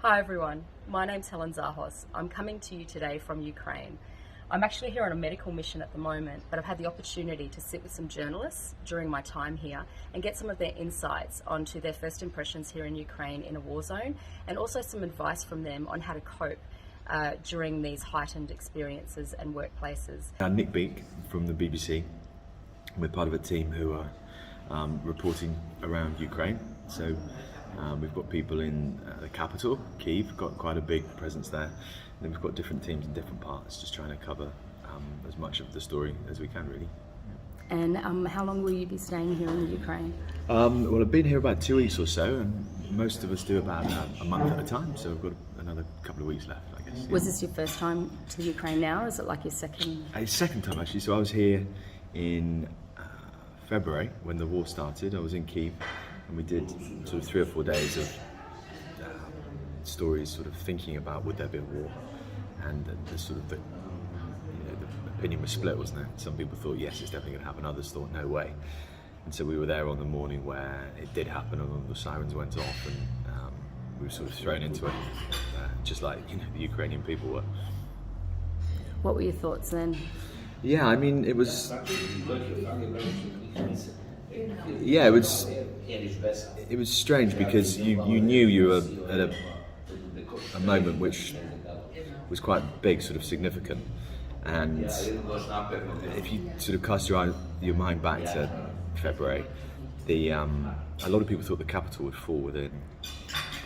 Hi everyone, my name's Helen Zahos. I'm coming to you today from Ukraine. I'm actually here on a medical mission at the moment, but I've had the opportunity to sit with some journalists during my time here and get some of their insights onto their first impressions here in Ukraine in a war zone, and also some advice from them on how to cope during these heightened experiences and workplaces. Nick Beake from the BBC. We're part of a team who are reporting around Ukraine. So we've got people in the capital, Kyiv. We've got quite a big presence there. And then we've got different teams in different parts, just trying to cover as much of the story as we can, really. And how long will you be staying here in the Ukraine? Well, I've been here about 2 weeks or so, and most of us do about a month at a time, so we've got another couple of weeks left, I guess. Was this your first time to the Ukraine now, or is it like your second? Second time, actually. So I was here in February when the war started. I was in Kyiv, and we did sort of 3 or 4 days of stories, sort of thinking about would there be a war, and the sort of the opinion was split, wasn't it? Some people thought yes, it's definitely going to happen. Others thought no way. And so we were there on the morning where it did happen, and the sirens went off, and we were sort of thrown into it, just like the Ukrainian people were. What were your thoughts then? Yeah, I mean, it was. Yeah, it was strange because you knew you were at a moment which was quite big, sort of significant, and if you sort of cast your mind back to February, a lot of people thought the capital would fall within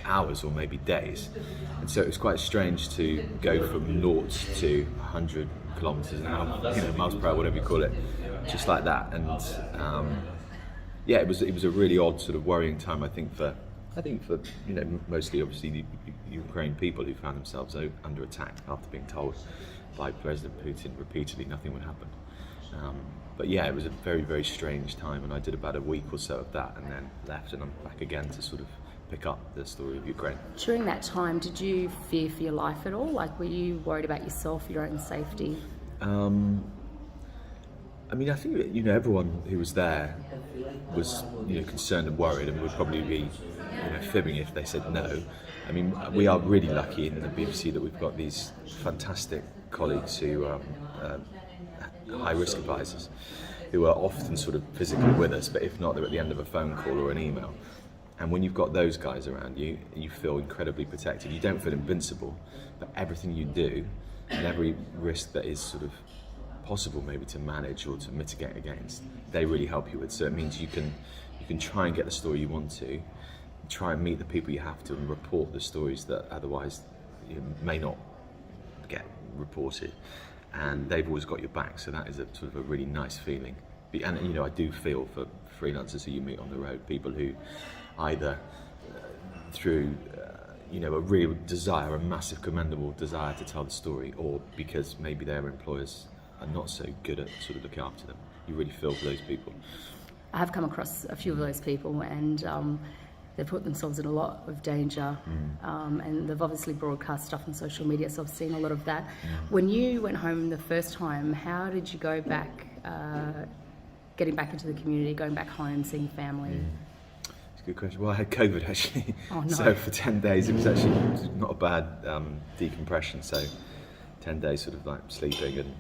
hours or maybe days, and so it was quite strange to go from naught to 100 kilometers an hour, miles per hour, whatever you call it, just like that. And yeah, it was a really odd, sort of worrying time. I think for mostly obviously the Ukrainian people who found themselves under attack after being told by President Putin repeatedly nothing would happen. But yeah, it was a very, very strange time, and I did about a week or so of that, and then left, and I'm back again to sort of pick up the story of Ukraine. During that time, did you fear for your life at all? Like, were you worried about yourself, your own safety? I mean, I think everyone who was there was concerned and worried, and would probably be fibbing if they said no. I mean, we are really lucky in the BBC that we've got these fantastic colleagues who are high-risk advisors, who are often sort of physically with us, but if not, they're at the end of a phone call or an email. And when you've got those guys around you, you feel incredibly protected. You don't feel invincible, but everything you do and every risk that is sort of possible maybe to manage or to mitigate against, they really help you with. So it means you can try and get the story you want to, try and meet the people you have to, and report the stories that otherwise may not get reported. And they've always got your back, so that is a sort of a really nice feeling. And I do feel for freelancers who you meet on the road, people who either through a real desire, a massive commendable desire to tell the story, or because maybe their employers are not so good at sort of looking after them. You really feel for those people. I have come across a few of those people, and they've put themselves in a lot of danger, and they've obviously broadcast stuff on social media, so I've seen a lot of that. When you went home the first time, how did you go back, getting back into the community, going back home, seeing family? It's a good question. Well, I had COVID actually. Oh, no. So for 10 days it was actually not a bad decompression, so 10 days sort of like sleeping and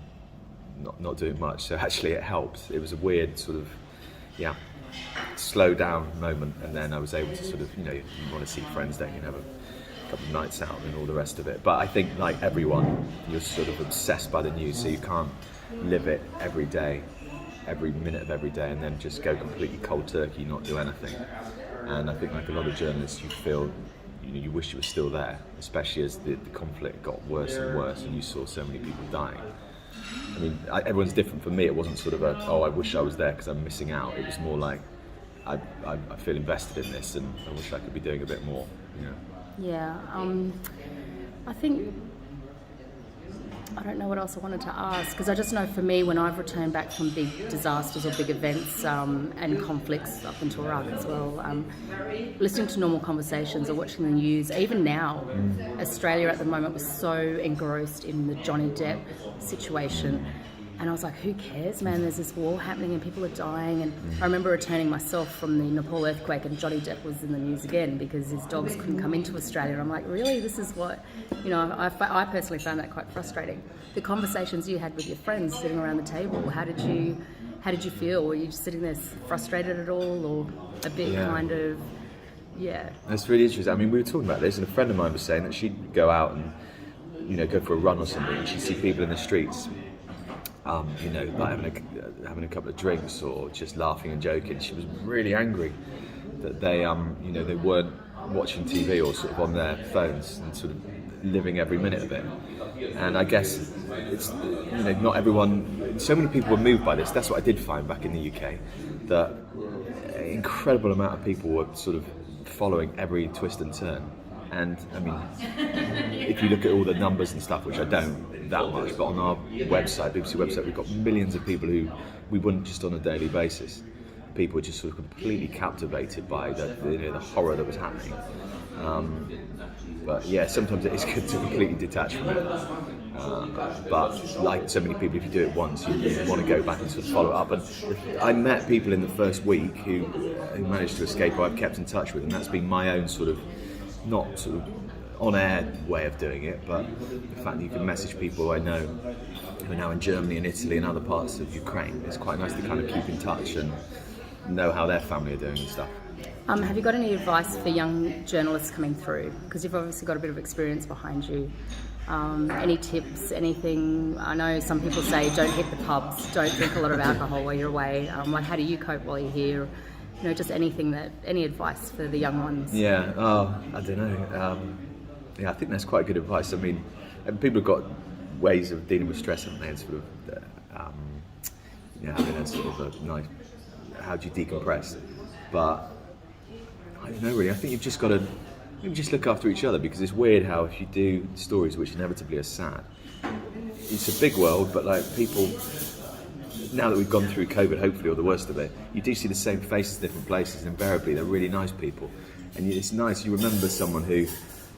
not doing much, so actually it helped. It was a weird sort of slow down moment, and then I was able to sort of you want to see friends, then you have a couple of nights out and all the rest of it. But I think like everyone, you're sort of obsessed by the news, so you can't live it every day, every minute of every day, and then just go completely cold turkey, not do anything. And I think like a lot of journalists, you feel you wish you were still there, especially as the conflict got worse and worse, and you saw so many people dying. I mean, everyone's different. For me, it wasn't sort of I wish I was there because I'm missing out. It was more like, I feel invested in this, and I wish I could be doing a bit more. Yeah, I think, I don't know what else I wanted to ask, because I just know for me, when I've returned back from big disasters or big events and conflicts up into Iraq as well, listening to normal conversations or watching the news, even now, Australia at the moment was so engrossed in the Johnny Depp situation, And I was like, who cares, man? There's this war happening and people are dying. And I remember returning myself from the Nepal earthquake, and Johnny Depp was in the news again because his dogs couldn't come into Australia. And I'm like, really? This is what, I personally found that quite frustrating. The conversations you had with your friends sitting around the table, how did you feel? Were you just sitting there frustrated at all, or a bit kind of, That's really interesting. I mean, we were talking about this, and a friend of mine was saying that she'd go out and, go for a run or something, and she'd see people in the streets, like having a couple of drinks or just laughing and joking. She was really angry that they, they weren't watching TV or sort of on their phones and sort of living every minute of it. And I guess it's, not everyone, so many people were moved by this. That's what I did find back in the UK, that an incredible amount of people were sort of following every twist and turn. And I mean, if you look at all the numbers and stuff, which I don't that much, but on our website, BBC website, we've got millions of people who we wouldn't just on a daily basis. People were just sort of completely captivated by the horror that was happening. But yeah, sometimes it is good to completely detach from it. But like so many people, if you do it once, you want to go back and sort of follow it up. And I met people in the first week who managed to escape, who I've kept in touch with, and that's been my own sort of, not sort of on-air way of doing it, but the fact that you can message people I know who are now in Germany and Italy and other parts of Ukraine. It's quite nice to kind of keep in touch and know how their family are doing and stuff. Have you got any advice for young journalists coming through? Because you've obviously got a bit of experience behind you. Any tips, anything? I know some people say don't hit the pubs, don't drink a lot of alcohol while you're away. Like, how do you cope while you're here? Just any advice for the young ones? Yeah, I don't know. I think that's quite good advice. I mean, people have got ways of dealing with stress, haven't they? And sort of, having a sort of a nice, how do you decompress? But I don't know really. I think you've just got to just look after each other, because it's weird how if you do stories which inevitably are sad, it's a big world, but like people, now that we've gone through COVID, hopefully, or the worst of it, you do see the same faces in different places, and invariably they're really nice people. And it's nice, you remember someone who,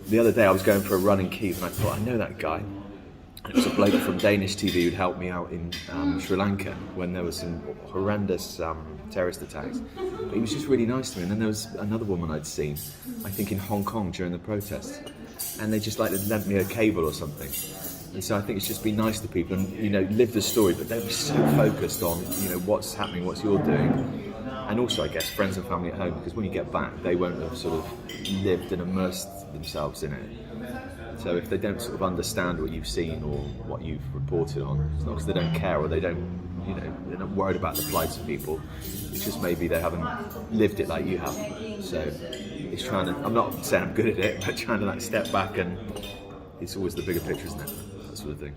the other day I was going for a run in Kiev and I thought, I know that guy. And it was a bloke from Danish TV who'd helped me out in Sri Lanka when there was some horrendous terrorist attacks. But he was just really nice to me. And then there was another woman I'd seen, I think in Hong Kong during the protests, and they just lent me a cable or something. And so I think it's just be nice to people and, live the story, but don't be so focused on, what's happening, what you're doing. And also, I guess, friends and family at home, because when you get back, they won't have sort of lived and immersed themselves in it. So if they don't sort of understand what you've seen or what you've reported on, it's not because they don't care or they don't, they're not worried about the plights of people. It's just maybe they haven't lived it like you have. So it's trying to, I'm not saying I'm good at it, but trying to step back, and it's always the bigger picture, isn't it? That sort of thing.